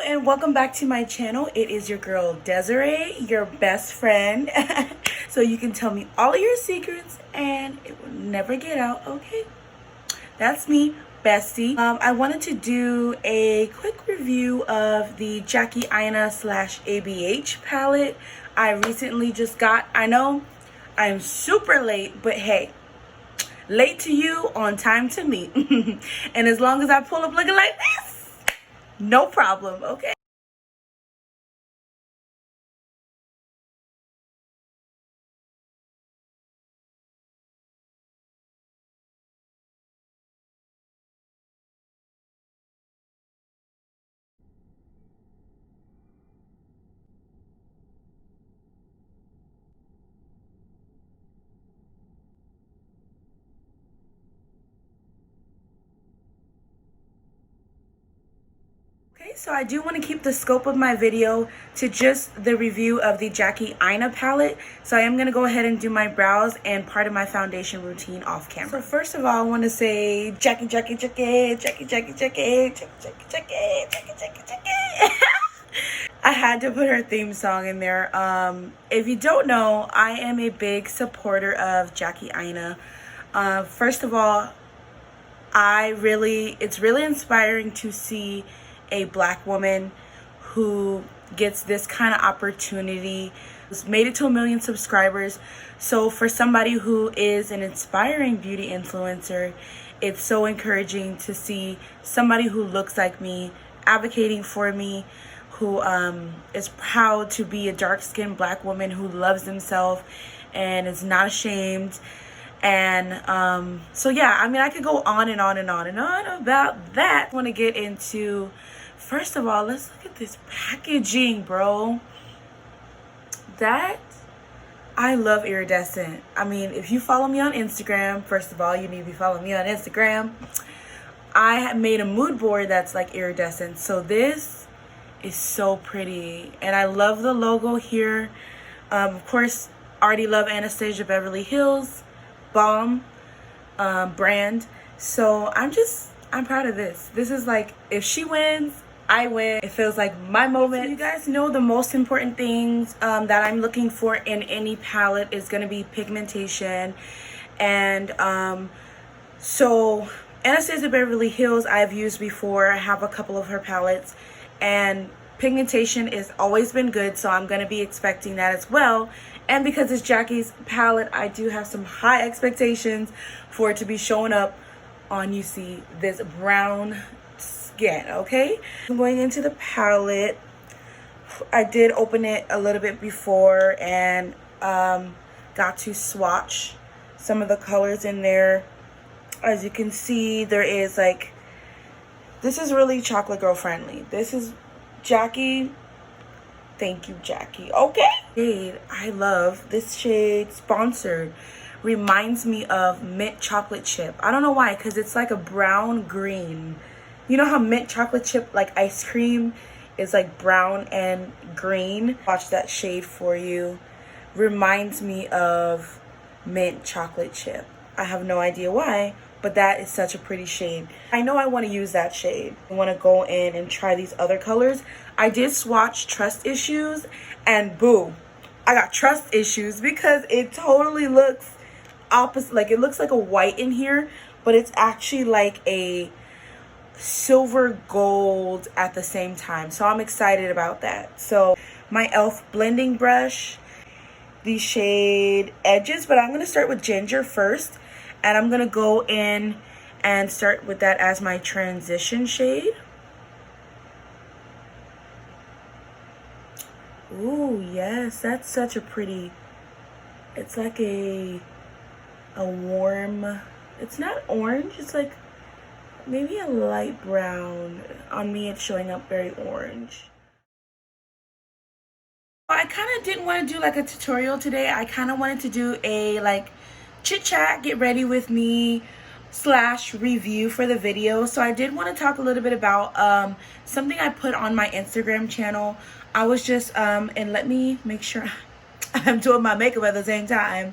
and welcome back to my channel. It is your girl Desiree, your best friend. So you can tell me all of your secrets and it will never get out, okay? That's me, bestie. I wanted to do a quick review of the Jackie Aina / ABH palette I recently just got. I know I'm super late, but hey, late to you, on time to me. And as long as I pull up looking like this, no problem, okay? Okay, so I do want to keep the scope of my video to just the review of the Jackie Aina palette. So I am going to go ahead and do my brows and part of my foundation routine off camera. So first of all, I want to say Jackie. I had to put her theme song in there. If you don't know, I am a big supporter of Jackie Aina. First of all, it's really inspiring to see a black woman who gets this kind of opportunity, made it to 1 million subscribers. So for somebody who is an inspiring beauty influencer, it's so encouraging to see somebody who looks like me advocating for me, who is proud to be a dark-skinned black woman who loves themselves and is not ashamed. And so yeah, I mean, I could go on and on and on and on about that. I want to get into, first of all, let's look at this packaging, bro. I love iridescent. I mean, if you follow me on Instagram, first of all, you need to be following me on Instagram. I have made a mood board that's like iridescent. So this is so pretty. And I love the logo here. Of course, already love Anastasia Beverly Hills bomb brand. So I'm proud of this. This is like, if she wins, I win. It feels like my moment. So you guys know the most important things that I'm looking for in any palette is going to be pigmentation. And so Anastasia Beverly Hills I've used before. I have a couple of her palettes, and pigmentation has always been good, so I'm going to be expecting that as well. And because it's Jackie's palette, I do have some high expectations for it to be showing up on, you see, this brown skin, okay? I'm going into the palette. I did open it a little bit before and got to swatch some of the colors in there. As you can see, there is like, this is really chocolate girl friendly. This is Jackie. Thank you, Jackie. Okay. Shade, I love this shade. Sponsored. Reminds me of mint chocolate chip. I don't know why, because it's like a brown green. You know how mint chocolate chip, like ice cream, is like brown and green? Watch that shade for you. Reminds me of mint chocolate chip. I have no idea why, but that is such a pretty shade. I know I want to use that shade. I want to go in and try these other colors. I did swatch Trust Issues, and boo, I got trust issues because it totally looks opposite. Like, it looks like a white in here, but it's actually like a silver gold at the same time. So I'm excited about that. So my e.l.f. blending brush, the shade Edges, but I'm going to start with Ginger first. And I'm going to go in and start with that as my transition shade. Ooh, yes, that's such a pretty, it's like a warm, it's not orange, it's like maybe a light brown. On me, it's showing up very orange. I kind of didn't want to do like a tutorial today. I kind of wanted to do a like chit chat, get ready with me / review for the video. So I did want to talk a little bit about something I put on my Instagram channel. I was just and let me make sure I'm doing my makeup at the same time.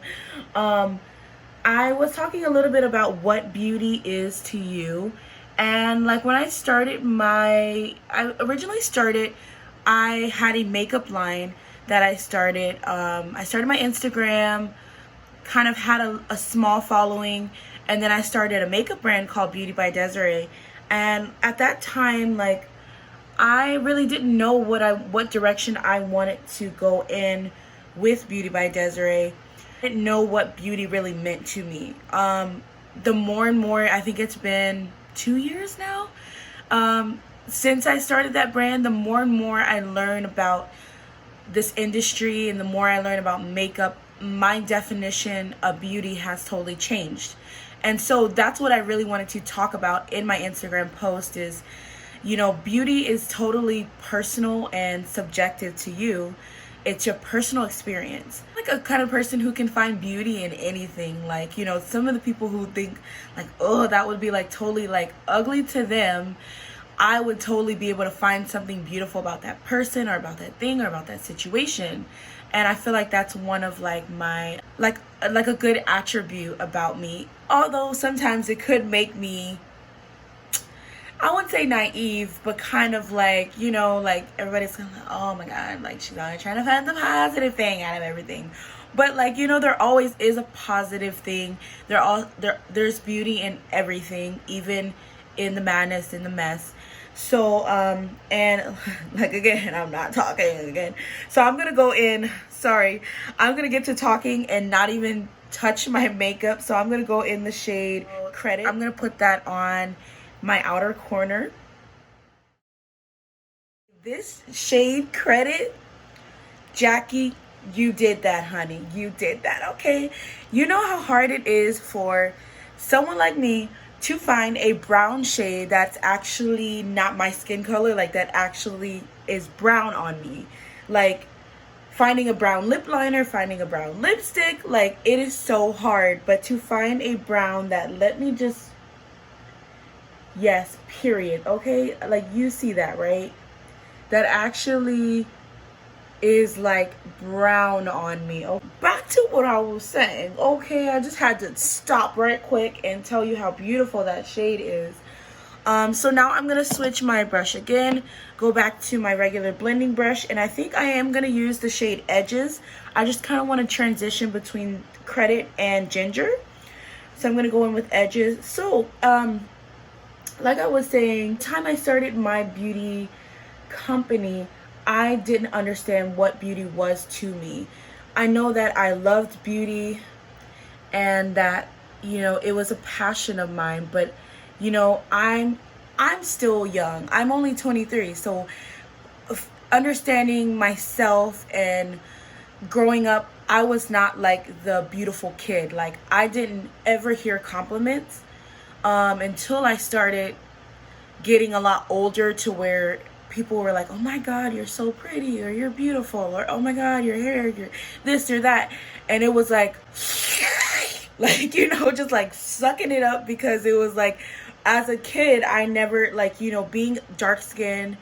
I was talking a little bit about what beauty is to you, And like when I originally started, I had a makeup line that I started. I started my Instagram, kind of had a small following, and then I started a makeup brand called Beautybydesarae. And at that time, like, I really didn't know what direction I wanted to go in with Beautybydesarae. I didn't know what beauty really meant to me. The more and more, I think it's been 2 years now, since I started that brand, the more and more I learn about this industry and the more I learn about makeup, my definition of beauty has totally changed. And so that's what I really wanted to talk about in my Instagram post is, you know, beauty is totally personal and subjective to you. It's your personal experience. Like a kind of person who can find beauty in anything. Like, you know, some of the people who think like, oh, that would be like totally like ugly to them, I would totally be able to find something beautiful about that person or about that thing or about that situation. And I feel like that's one of like my like a good attribute about me. Although sometimes it could make me, I wouldn't say naive, but kind of like, you know, like everybody's kind of like, oh my God, like she's only trying to find the positive thing out of everything. But like, you know, there always is a positive thing. There's beauty in everything, even in the madness, in the mess. So, and like, again, I'm not talking again. So I'm going to go in, sorry, I'm going to get to talking and not even touch my makeup. So I'm going to go in the shade Credit. I'm going to put that on my outer corner. This shade Credit, Jackie, you did that, honey. You did that, okay? You know how hard it is for someone like me to find a brown shade that's actually not my skin color, like that actually is brown on me. Like finding a brown lip liner, finding a brown lipstick, like it is so hard. But to find a brown that, let me just, yes, period, okay? Like you see that, right? That actually is like brown on me. Oh, back to what I was saying, okay? I just had to stop right quick and tell you how beautiful that shade is. So now I'm gonna switch my brush again, go back to my regular blending brush, and I think I am gonna use the shade Edges. I just kind of want to transition between Credit and Ginger, so I'm gonna go in with Edges. So like I was saying, time I started my beauty company, I didn't understand what beauty was to me. I know that I loved beauty and that, you know, it was a passion of mine, but you know, I'm still young. I'm only 23. So understanding myself and growing up, I was not like the beautiful kid. Like I didn't ever hear compliments until I started getting a lot older, to where people were like, oh my God, you're so pretty, or you're beautiful, or oh my God, your hair, you're this or that. And it was like, you know, just like sucking it up, because it was like, as a kid, I never, like, you know, being dark skinned,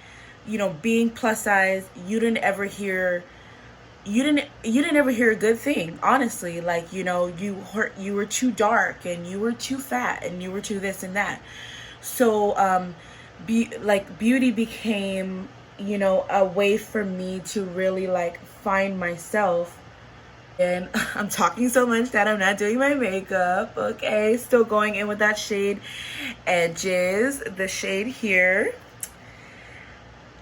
you know, being plus size, you didn't ever hear a good thing, honestly. Like, you know, you were too dark, and you were too fat, and you were too this and that. So beauty became, you know, a way for me to really like find myself. And I'm talking so much that I'm not doing my makeup, okay? Still going in with that shade Edges, the shade here.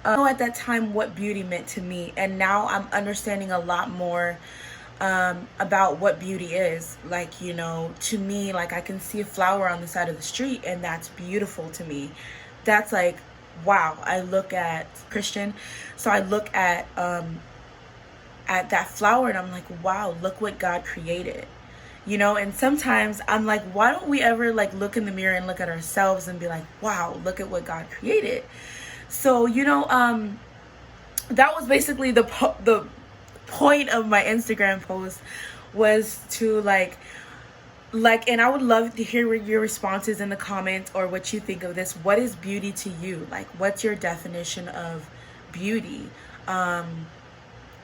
I know at that time what beauty meant to me, and now I'm understanding a lot more about what beauty is. Like, you know, to me, like I can see a flower on the side of the street, and that's beautiful to me. That's like, wow. I look at Christian, so I look at that flower, and I'm like, wow, look what God created, you know. And sometimes I'm like, why don't we ever like look in the mirror and look at ourselves and be like, wow, look at what God created. So, you know, that was basically the point of my Instagram post, was to like, and I would love to hear your responses in the comments, or what you think of this. What is beauty to you? Like, what's your definition of beauty?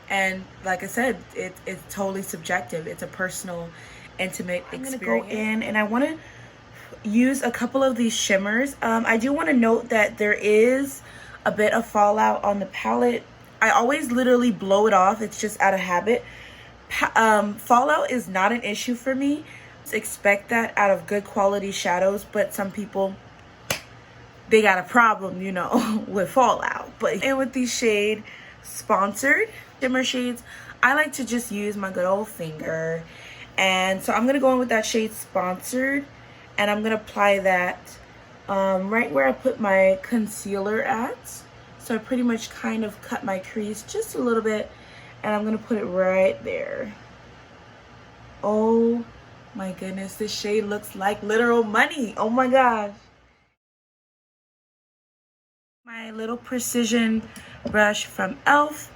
And like I said, it's totally subjective. It's a personal, intimate experience. I'm gonna go in, and I want to used a couple of these shimmers. I do want to note that there is a bit of fallout on the palette. I always literally blow it off. It's just out of habit. Fallout is not an issue for me. Just expect that out of good quality shadows, but some people, they got a problem, you know, with fallout. But and with these shade Sponsored shimmer shades, I like to just use my good old finger. And so I'm going to go in with that shade Sponsored, and I'm going to apply that right where I put my concealer at. So I pretty much kind of cut my crease just a little bit, and I'm going to put it right there. Oh my goodness, this shade looks like literal money. Oh my gosh. My little precision brush from e.l.f.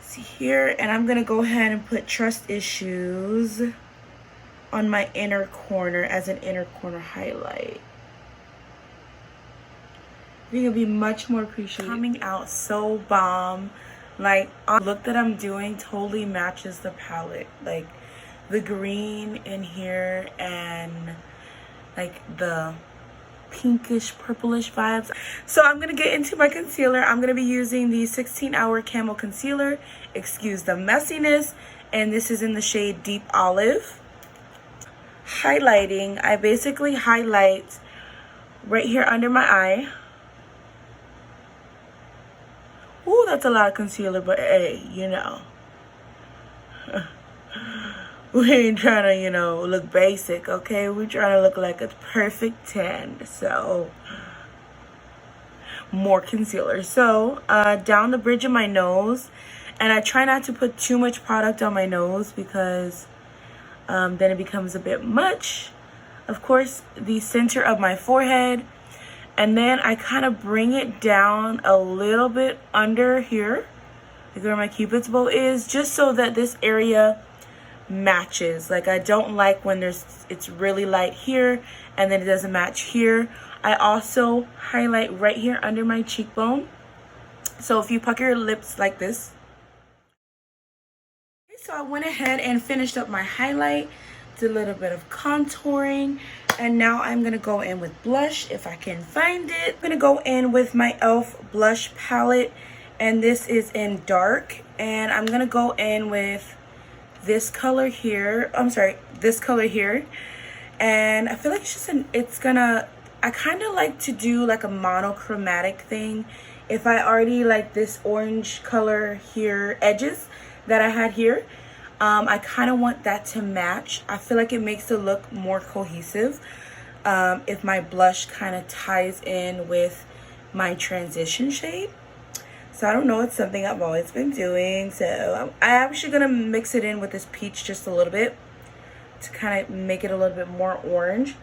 See here, and I'm gonna go ahead and put Trust Issues on my inner corner as an inner corner highlight. I think it'll be much more appreciated. Coming out so bomb. Like, the look that I'm doing totally matches the palette. Like, the green in here and like the pinkish purplish vibes. So I'm gonna get into my concealer. I'm gonna be using the 16-hour camo concealer, excuse the messiness, and this is in the shade Deep Olive. Highlighting, I basically highlight right here under my eye. Ooh, that's a lot of concealer, but hey, you know, we ain't trying to, you know, look basic, okay? We're trying to look like a perfect 10. So, more concealer. So, down the bridge of my nose. And I try not to put too much product on my nose because then it becomes a bit much. Of course, the center of my forehead. And then I kind of bring it down a little bit under here, like where my Cupid's bow is, just so that this area matches. Like, I don't like when it's really light here and then it doesn't match here. I also highlight right here under my cheekbone. So if you pucker your lips like this. So I went ahead and finished up my highlight, did a little bit of contouring, and now I'm gonna go in with blush if I can find it. I'm gonna go in with my e.l.f. blush palette, and this is in dark, and I'm gonna go in with this color here. I'm sorry, this color here. And I feel like it's gonna, I kind of like to do like a monochromatic thing. If I already like this orange color here, edges that I had here, I kind of want that to match. I feel like it makes the look more cohesive if my blush kind of ties in with my transition shade. So I don't know, it's something I've always been doing. So I'm actually going to mix it in with this peach just a little bit to kind of make it a little bit more orange.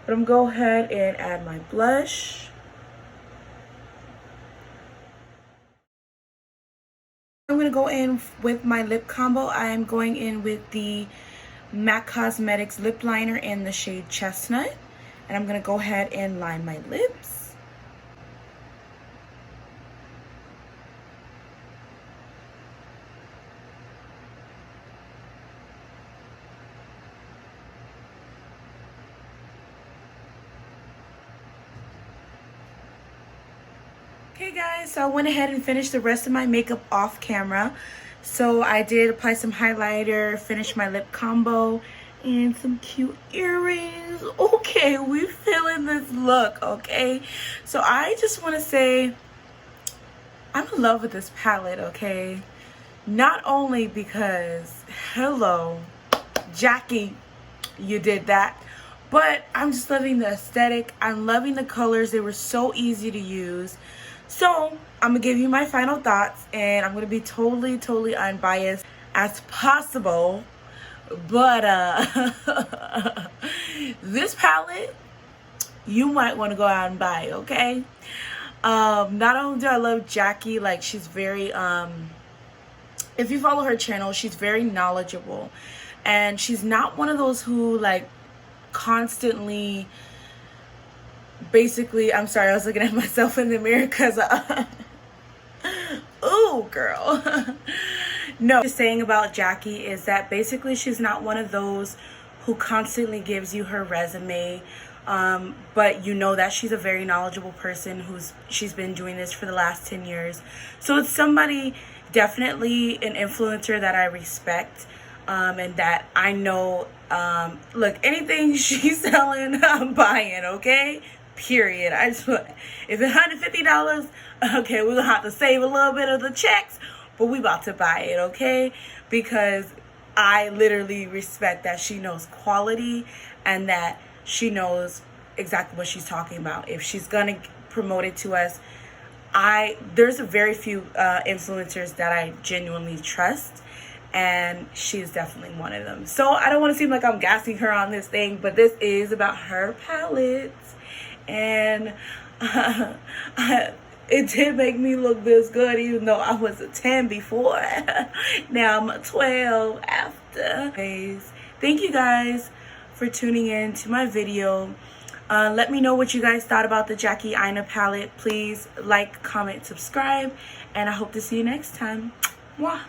But I'm going to go ahead and add my blush. I'm going to go in with my lip combo. I am going in with the MAC Cosmetics lip liner in the shade Chestnut. And I'm going to go ahead and line my lips. Okay guys, so I went ahead and finished the rest of my makeup off camera. So I did apply some highlighter, finish my lip combo, and some cute earrings. Okay, we feeling this look, okay? So I just want to say I'm in love with this palette, okay? Not only because, hello, Jackie, you did that. But I'm just loving the aesthetic. I'm loving the colors. They were so easy to use. So I'm gonna give you my final thoughts, and I'm gonna be totally unbiased as possible. But this palette, you might want to go out and buy, okay? Not only do I love Jackie, like she's very if you follow her channel, she's very knowledgeable, and she's not one of those who like constantly, basically, I'm sorry, I was looking at myself in the mirror because ooh girl. No, just saying about Jackie is that basically she's not one of those who constantly gives you her resume But you know that she's a very knowledgeable person she's been doing this for the last 10 years. So it's somebody, definitely an influencer that I respect, and that I know, look, anything she's selling, I'm buying, okay? Period. I just, if it's $150, okay, we're gonna have to save a little bit of the checks, but we about to buy it, okay? Because I literally respect that she knows quality and that she knows exactly what she's talking about. If she's gonna promote it to us, there's a very few influencers that I genuinely trust, and she's definitely one of them. So I don't want to seem like I'm gassing her on this thing, but this is about her palettes, and it did make me look this good, even though I was a 10 before. Now I'm a 12 after. Thank you guys for tuning in to my video. Let me know what you guys thought about the Jackie Aina palette. Please like, comment, subscribe, and I hope to see you next time. Mwah.